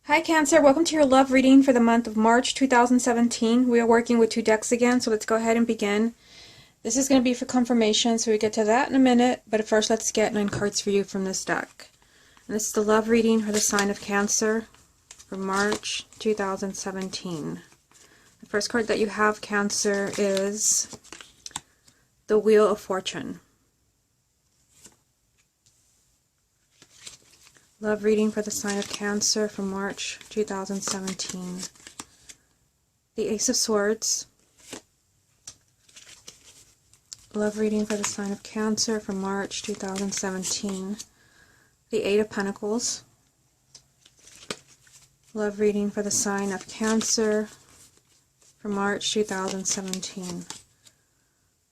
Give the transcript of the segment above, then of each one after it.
Hi Cancer, welcome to your love reading for the month of March 2017. We are working with two decks again, so let's go ahead and begin. This is going to be for confirmation, so we get to that in a minute, but first let's get 9 cards for you from this deck. And this is the love reading for the sign of Cancer for March 2017. The first card that you have, Cancer, is the Wheel of Fortune. Love reading for the sign of Cancer for March 2017. The Ace of Swords. Love reading for the sign of Cancer for March 2017. The Eight of Pentacles. Love reading for the sign of Cancer for March 2017.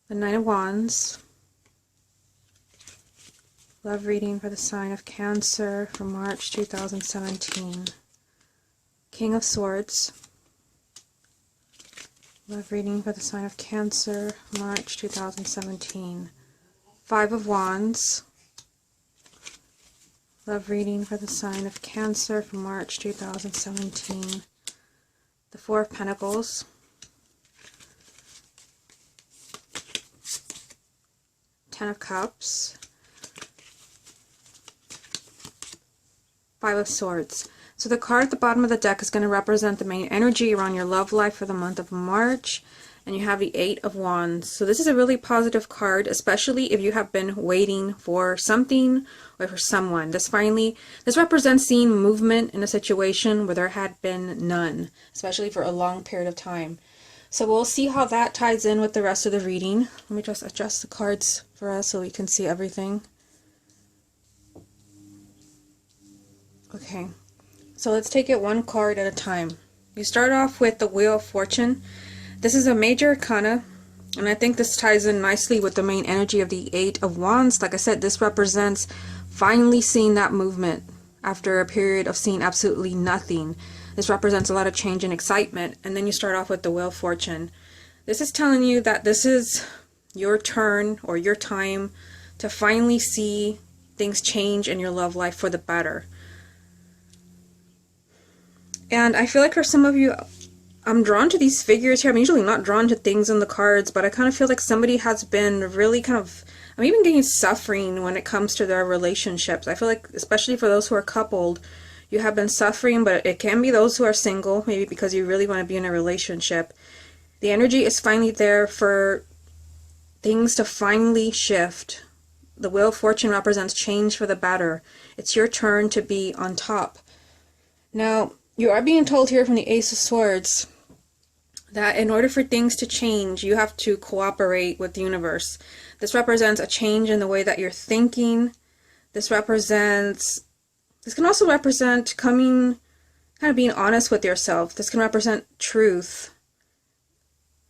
The Knight of Wands. Love reading for the sign of Cancer for March 2017. King of Swords. Love reading for the sign of Cancer, March 2017. Five of Wands. Love reading for the sign of Cancer for March 2017. The Four of Pentacles. Ten of Cups. Five of Swords. So the card at the bottom of the deck is going to represent the main energy around your love life for the month of March. And you have the Eight of Wands. So this is a really positive card, especially if you have been waiting for something or for someone. This represents seeing movement in a situation where there had been none, especially for a long period of time. So we'll see how that ties in with the rest of the reading. Let me just adjust the cards for us so we can see everything. Okay, so let's take it one card at a time. You start off with the Wheel of Fortune. This is a major arcana, and I think this ties in nicely with the main energy of the Eight of Wands. Like I said, this represents finally seeing that movement after a period of seeing absolutely nothing. This represents a lot of change and excitement, and then you start off with the Wheel of Fortune. This is telling you that this is your turn or your time to finally see things change in your love life for the better. And I feel like for some of you, I'm drawn to these figures here. I'm usually not drawn to things in the cards, but I kind of feel like somebody has been really I'm even getting suffering when it comes to their relationships. I feel like, especially for those who are coupled, you have been suffering, but it can be those who are single, maybe because you really want to be in a relationship. The energy is finally there for things to finally shift. The Wheel of Fortune represents change for the better. It's your turn to be on top. Now, you are being told here from the Ace of Swords that in order for things to change, you have to cooperate with the universe. This represents a change in the way that you're thinking. This can also represent being honest with yourself. This can represent truth.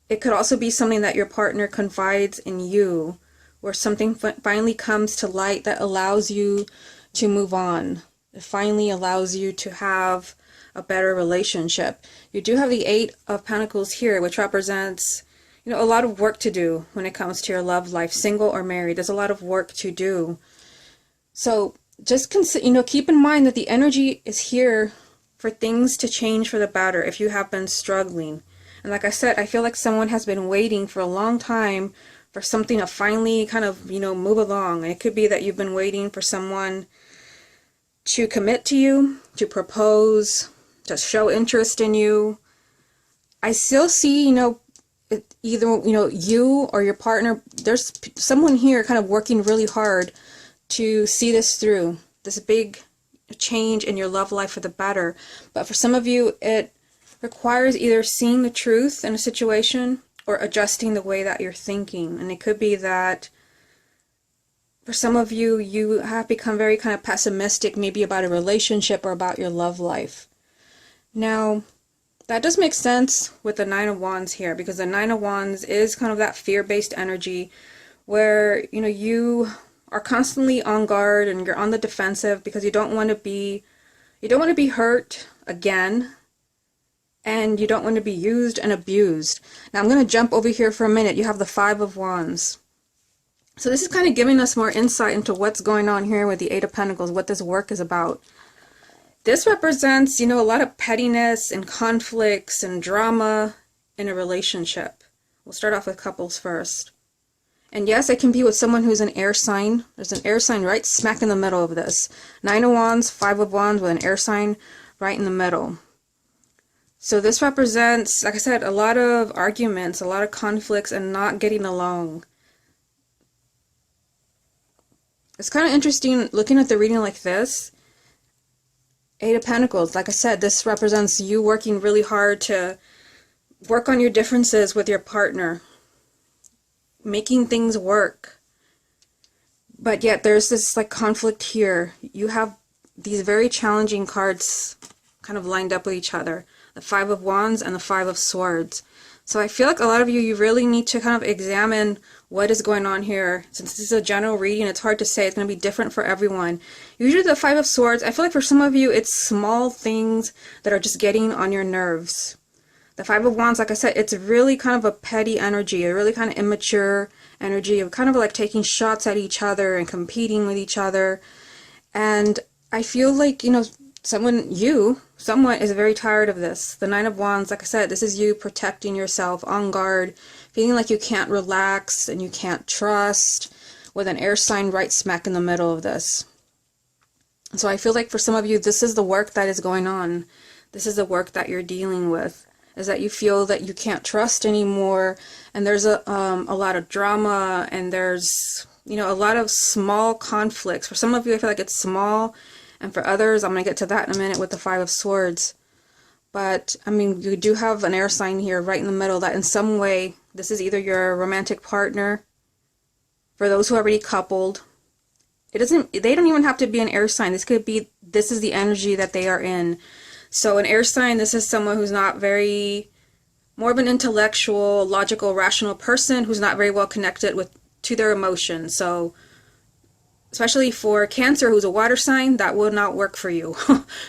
It could also be something that your partner confides in you, where something finally comes to light that allows you to move on. It finally allows you to have a better relationship. You do have the Eight of Pentacles here, which represents, a lot of work to do when it comes to your love life, single or married. There's a lot of work to do. So just keep in mind that the energy is here for things to change for the better if you have been struggling. And like I said, I feel like someone has been waiting for a long time for something to finally move along. And it could be that you've been waiting for someone to commit to you, to propose, to show interest in you. I still see, either, you or your partner, there's someone here kind of working really hard to see this through, this big change in your love life for the better. But for some of you, it requires either seeing the truth in a situation or adjusting the way that you're thinking. And it could be that for some of you, you have become very kind of pessimistic, maybe about a relationship or about your love life. Now, that does make sense with the Nine of Wands here, because the Nine of Wands is kind of that fear-based energy where, you are constantly on guard and you're on the defensive because you don't want to be hurt again, and you don't want to be used and abused. Now, I'm going to jump over here for a minute. You have the Five of Wands. So this is kind of giving us more insight into what's going on here with the Eight of Pentacles, what this work is about. This represents, a lot of pettiness and conflicts and drama in a relationship. We'll start off with couples first. And yes, it can be with someone who's an air sign. There's an air sign right smack in the middle of this. 9 of Wands, 5 of Wands with an air sign right in the middle. So this represents, like I said, a lot of arguments, a lot of conflicts, and not getting along. It's kind of interesting looking at the reading like this. 8 of Pentacles, like I said, this represents you working really hard to work on your differences with your partner, making things work. But yet there's this like conflict here. You have these very challenging cards kind of lined up with each other. The 5 of Wands and the 5 of Swords. So I feel like a lot of you really need to kind of examine what is going on here. Since this is a general reading, it's hard to say. It's going to be different for everyone. Usually the 5 of Swords, I feel like for some of you, it's small things that are just getting on your nerves. The 5 of Wands, like I said, it's really kind of a petty energy, a really kind of immature energy of kind of like taking shots at each other and competing with each other. And I feel like, someone is very tired of this. The 9 of Wands, like I said, this is you protecting yourself, on guard, feeling like you can't relax and you can't trust, with an air sign right smack in the middle of this. So I feel like for some of you, this is the work that is going on. This is the work that you're dealing with, is that you feel that you can't trust anymore, and there's a lot of drama, and there's, a lot of small conflicts. For some of you, I feel like it's small, and for others, I'm going to get to that in a minute with the 5 of Swords. But, you do have an air sign here right in the middle that in some way, this is either your romantic partner, for those who are already coupled. They don't even have to be an air sign. This is the energy that they are in. So an air sign, this is someone who's not more of an intellectual, logical, rational person who's not very well connected to their emotions. So especially for Cancer, who's a water sign, that will not work for you.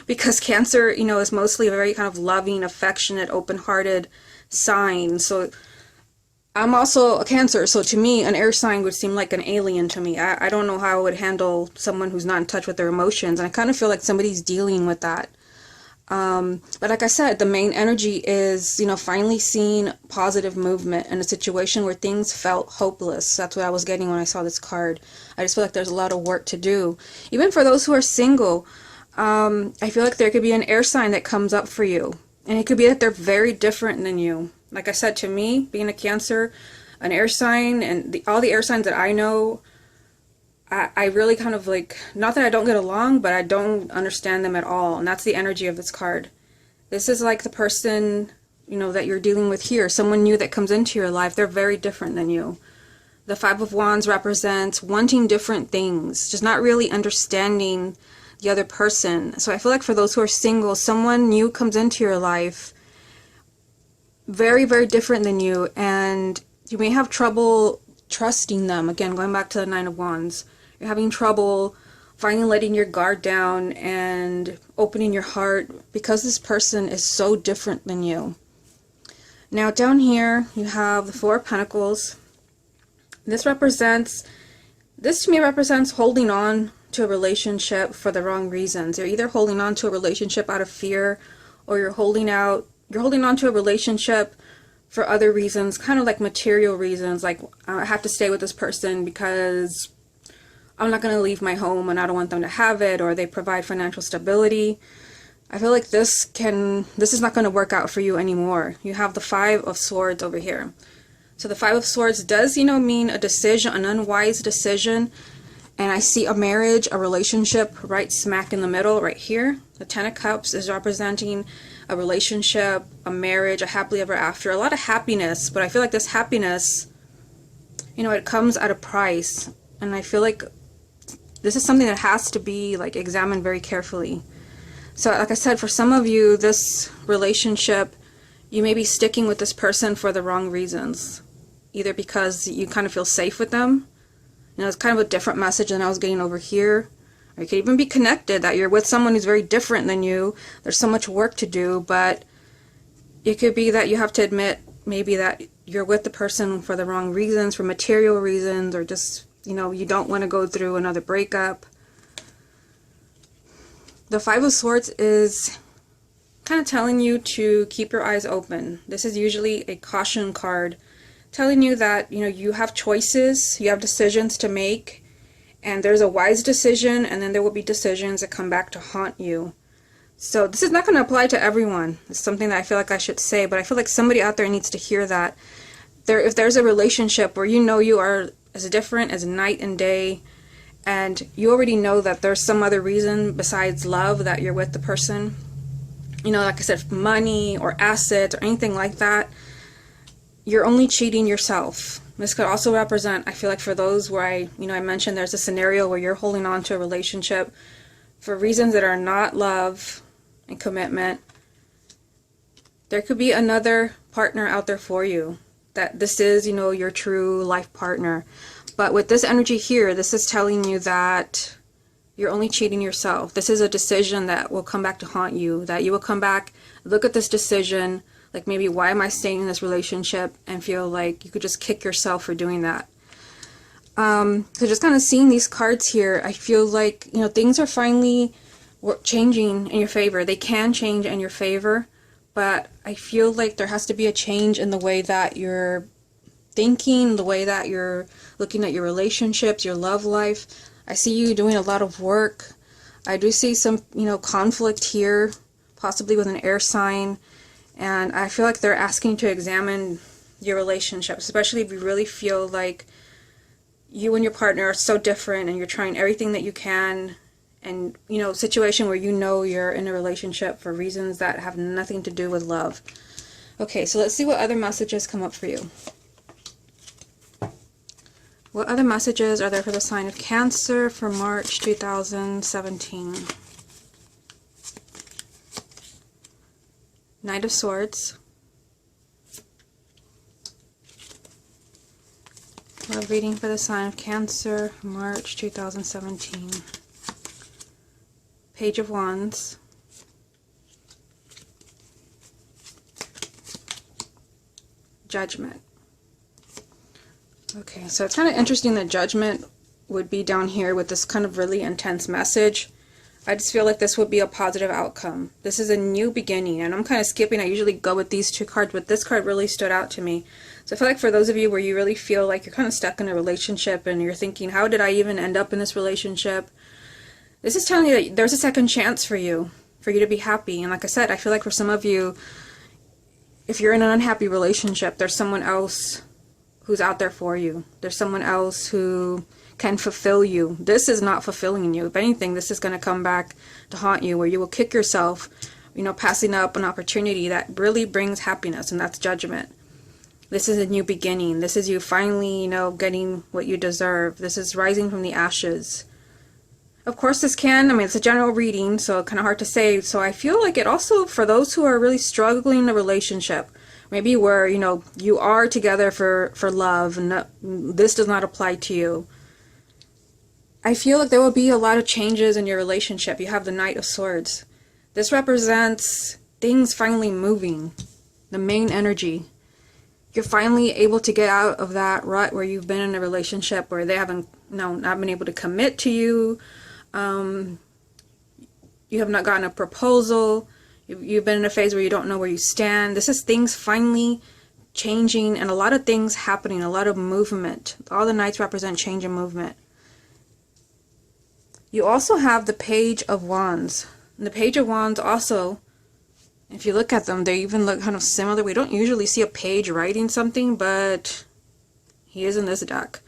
Because Cancer, is mostly a very kind of loving, affectionate, open-hearted sign. So I'm also a Cancer, so to me, an air sign would seem like an alien to me. I don't know how I would handle someone who's not in touch with their emotions, and I kind of feel like somebody's dealing with that. But like I said, the main energy is, finally seeing positive movement in a situation where things felt hopeless. That's what I was getting when I saw this card. I just feel like there's a lot of work to do. Even for those who are single, I feel like there could be an air sign that comes up for you. And it could be that they're very different than you. Like I said, to me, being a Cancer, an air sign, and all the air signs that I know, I really kind of not that I don't get along, but I don't understand them at all. And that's the energy of this card. This is like the person, that you're dealing with here. Someone new that comes into your life. They're very different than you. The 5 of Wands represents wanting different things, just not really understanding the other person. So I feel like for those who are single, someone new comes into your life, very, very different than you, and you may have trouble trusting them. Again, going back to the 9 of Wands. You're having trouble finally letting your guard down and opening your heart because this person is so different than you. Now down here you have the 4 of Pentacles. This to me represents holding on to a relationship for the wrong reasons. You're either holding on to a relationship out of fear, or you're holding on to a relationship for other reasons, kind of like material reasons, like I have to stay with this person because I'm not going to leave my home and I don't want them to have it, or they provide financial stability. I feel like this is not going to work out for you anymore. You have the 5 of Swords over here. So the 5 of Swords does, mean a decision, an unwise decision. And I see a marriage, a relationship right smack in the middle right here. The 10 of Cups is representing a relationship, a marriage, a happily ever after, a lot of happiness. But I feel like this happiness, it comes at a price. And I feel like this is something that has to be examined very carefully. So like I said, for some of you, this relationship, you may be sticking with this person for the wrong reasons. Either because you kind of feel safe with them. It's kind of a different message than I was getting over here. Or you could even be connected, that you're with someone who's very different than you. There's so much work to do, but it could be that you have to admit maybe that you're with the person for the wrong reasons, for material reasons, or just, you don't want to go through another breakup. The Five of Swords is kind of telling you to keep your eyes open. This is usually a caution card telling you that, you have choices, you have decisions to make, and there's a wise decision, and then there will be decisions that come back to haunt you. So this is not going to apply to everyone. It's something that I feel like I should say, but I feel like somebody out there needs to hear that. If there's a relationship where you are as different as night and day, and you already know that there's some other reason besides love that you're with the person, like I said, money or assets or anything like that, you're only cheating yourself. This could also represent, I feel like, for those where I mentioned there's a scenario where you're holding on to a relationship for reasons that are not love and commitment. There could be another partner out there for you, that this is, your true life partner. But with this energy here, this is telling you that you're only cheating yourself. This is a decision that will come back to haunt you, that you will come back, look at this decision, like maybe why am I staying in this relationship, and feel like you could just kick yourself for doing that. So just kind of seeing these cards here, I feel like, things are finally changing in your favor. They can change in your favor, but I feel like there has to be a change in the way that you're thinking, the way that you're looking at your relationships, your love life. I see you doing a lot of work. I do see some, conflict here, possibly with an air sign. And I feel like they're asking you to examine your relationship, especially if you really feel like you and your partner are so different and you're trying everything that you can. And, situation where you're in a relationship for reasons that have nothing to do with love. Okay, so let's see what other messages come up for you. What other messages are there for the sign of Cancer for March 2017? Knight of Swords. Love reading for the sign of Cancer, March 2017. Page of Wands. Judgment. Okay, so it's kind of interesting that Judgment would be down here with this kind of really intense message. I just feel like this would be a positive outcome. This is a new beginning, and I'm kind of skipping. I usually go with these two cards, but this card really stood out to me. So I feel like for those of you where you really feel like you're kind of stuck in a relationship and you're thinking, how did I even end up in this relationship? This is telling you that there's a second chance for you to be happy. And like I said, I feel like for some of you, if you're in an unhappy relationship, there's someone else who's out there for you. There's someone else who can fulfill you. This is not fulfilling you. If anything, this is going to come back to haunt you, where you will kick yourself, passing up an opportunity that really brings happiness, and that's Judgment. This is a new beginning. This is you finally, getting what you deserve. This is rising from the ashes. Of course, it's a general reading, so kind of hard to say. So I feel like it also, for those who are really struggling in a relationship, maybe where, you are together for love, and this does not apply to you. I feel like there will be a lot of changes in your relationship. You have the Knight of Swords. This represents things finally moving, the main energy. You're finally able to get out of that rut where you've been in a relationship where they haven't, not been able to commit to you. You have not gotten a proposal. You've been in a phase where you don't know where you stand. This is things finally changing and a lot of things happening, a lot of movement. All the Knights represent change and movement. You also have the Page of Wands. And the Page of Wands also, if you look at them, they even look kind of similar. We don't usually see a page writing something, but he is in this deck.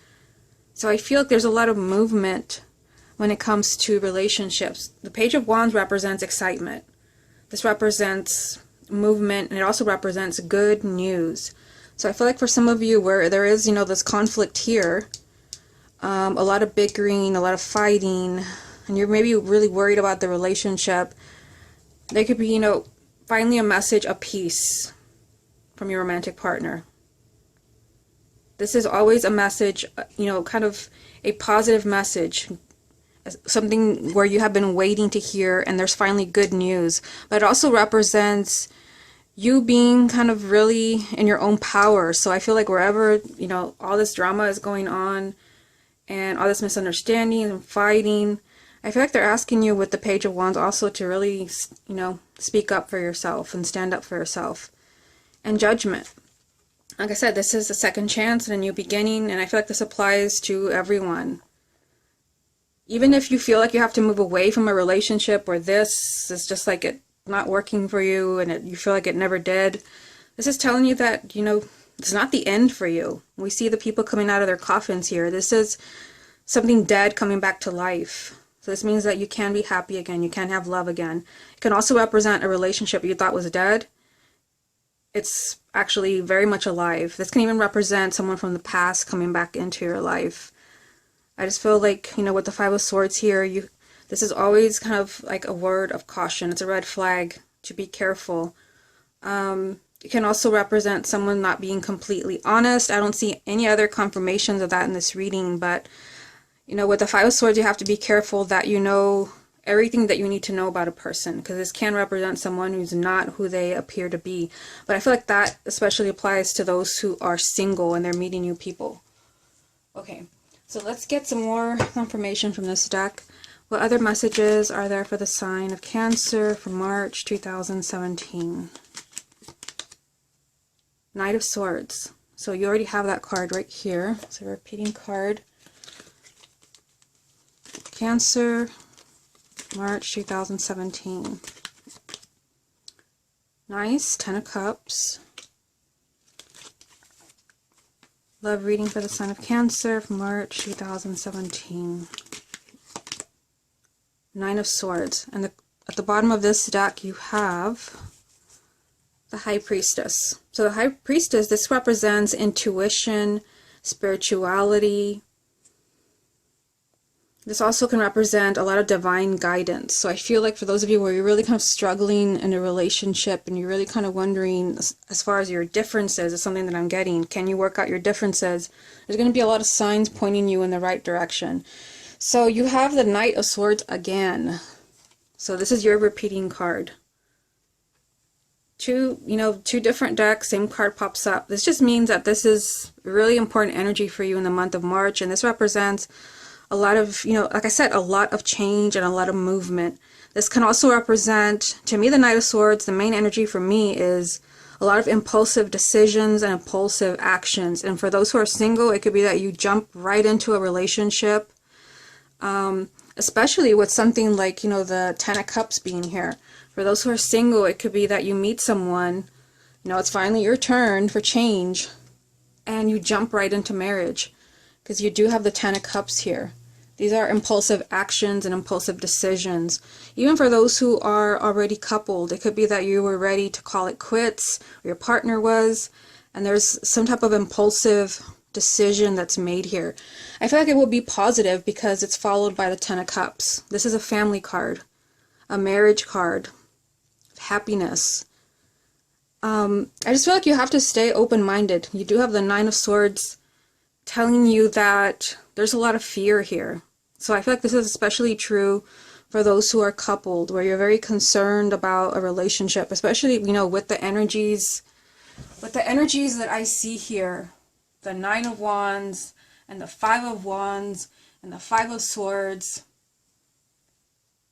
So I feel like there's a lot of movement when it comes to relationships. The Page of Wands represents excitement. This represents movement, and it also represents good news. So I feel like for some of you where there is, this conflict here, a lot of bickering, a lot of fighting, and you're maybe really worried about the relationship, there could be, finally a message of peace from your romantic partner. This is always a message, kind of a positive message, something where you have been waiting to hear, and there's finally good news. But it also represents you being kind of really in your own power. So I feel like wherever, all this drama is going on, and all this misunderstanding and fighting, I feel like they're asking you with the Page of Wands also to really, speak up for yourself and stand up for yourself. And Judgment. Like I said, this is a second chance and a new beginning, and I feel like this applies to everyone. Even if you feel like you have to move away from a relationship or this is just like it not working for you and you feel like it never did, this is telling you that, it's not the end for you. We see the people coming out of their coffins here. This is something dead coming back to life. So this means that you can be happy again. You can have love again. It can also represent a relationship you thought was dead. It's actually very much alive. This can even represent someone from the past coming back into your life. I just feel like, with the Five of Swords here, this is always kind of like a word of caution. It's a red flag to be careful. It can also represent someone not being completely honest. I don't see any other confirmations of that in this reading, but, with the Five of Swords, you have to be careful that you know everything that you need to know about a person, because this can represent someone who's not who they appear to be. But I feel like that especially applies to those who are single and they're meeting new people. Okay, so let's get some more information from this deck. What other messages are there for the sign of Cancer for March 2017? Knight of Swords. So you already have that card right here. So repeating card. Cancer, March 2017. Nice. 10 of Cups. Love reading for the sign of Cancer for March 2017. Nine of Swords. And at the bottom of this deck you have the High Priestess. So the High Priestess, this represents intuition, spirituality. This also can represent a lot of divine guidance. So I feel like for those of you where you're really kind of struggling in a relationship and you're really kind of wondering as far as your differences is something that I'm getting, can you work out your differences? There's going to be a lot of signs pointing you in the right direction. So you have the Knight of Swords again. So this is your repeating card. Two different decks, same card pops up. This just means that this is really important energy for you in the month of March, and this represents a lot of, like I said, a lot of change and a lot of movement. This can also represent, to me, the Knight of Swords, the main energy for me is a lot of impulsive decisions and impulsive actions. And for those who are single, it could be that you jump right into a relationship, especially with something like, the Ten of Cups being here. For those who are single, it could be that you meet someone, it's finally your turn for change, and you jump right into marriage, because you do have the Ten of Cups here. These are impulsive actions and impulsive decisions. Even for those who are already coupled, it could be that you were ready to call it quits, or your partner was, and there's some type of impulsive decision that's made here. I feel like it will be positive because it's followed by the Ten of Cups. This is a family card, a marriage card, happiness. I just feel like you have to stay open-minded. You do have the Nine of Swords telling you that there's a lot of fear here. So I feel like this is especially true for those who are coupled, where you're very concerned about a relationship, especially, with the energies that I see here, the Nine of Wands and the Five of Wands and the Five of Swords.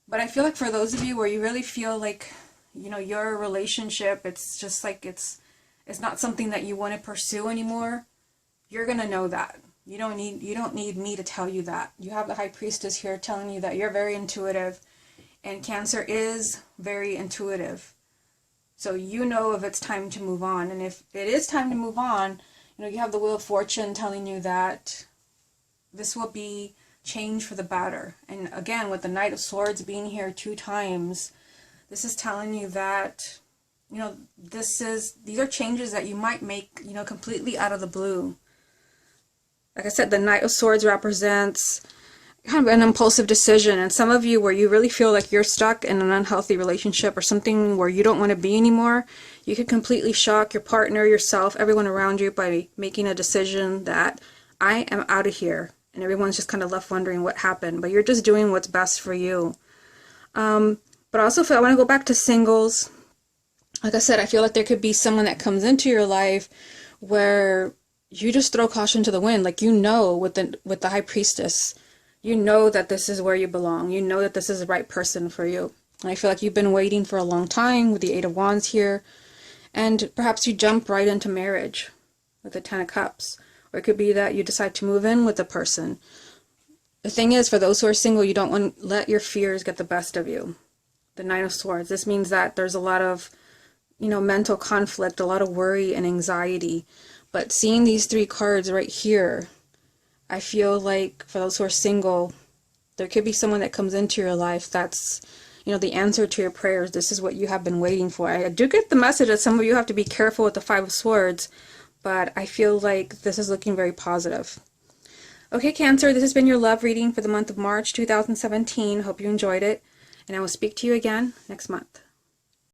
But I feel like for those of you where you really feel like, your relationship, it's just like it's not something that you want to pursue anymore, you're going to know that. You don't need me to tell you that. You have the High Priestess here telling you that you're very intuitive, and Cancer is very intuitive. So you know if it's time to move on, and if it is time to move on, you have the Wheel of Fortune telling you that this will be change for the better. And again, with the Knight of Swords being here 2 times, this is telling you that, these are changes that you might make, completely out of the blue. Like I said, the Knight of Swords represents kind of an impulsive decision, and some of you where you really feel like you're stuck in an unhealthy relationship or something where you don't want to be anymore, you could completely shock your partner, yourself, everyone around you by making a decision that I am out of here, and everyone's just kind of left wondering what happened, but you're just doing what's best for you. But I also feel I want to go back to singles. Like I said, I feel like there could be someone that comes into your life where you just throw caution to the wind, like with the High Priestess. You know that this is where you belong. You know that this is the right person for you. And I feel like you've been waiting for a long time with the Eight of Wands here. And perhaps you jump right into marriage with the Ten of Cups. Or it could be that you decide to move in with a person. The thing is, for those who are single, you don't want to let your fears get the best of you. The Nine of Swords. This means that there's a lot of, mental conflict, a lot of worry and anxiety. But seeing these three cards right here, I feel like for those who are single, there could be someone that comes into your life that's, the answer to your prayers. This is what you have been waiting for. I do get the message that some of you have to be careful with the Five of Swords, but I feel like this is looking very positive. Okay, Cancer, this has been your love reading for the month of March 2017. Hope you enjoyed it, and I will speak to you again next month.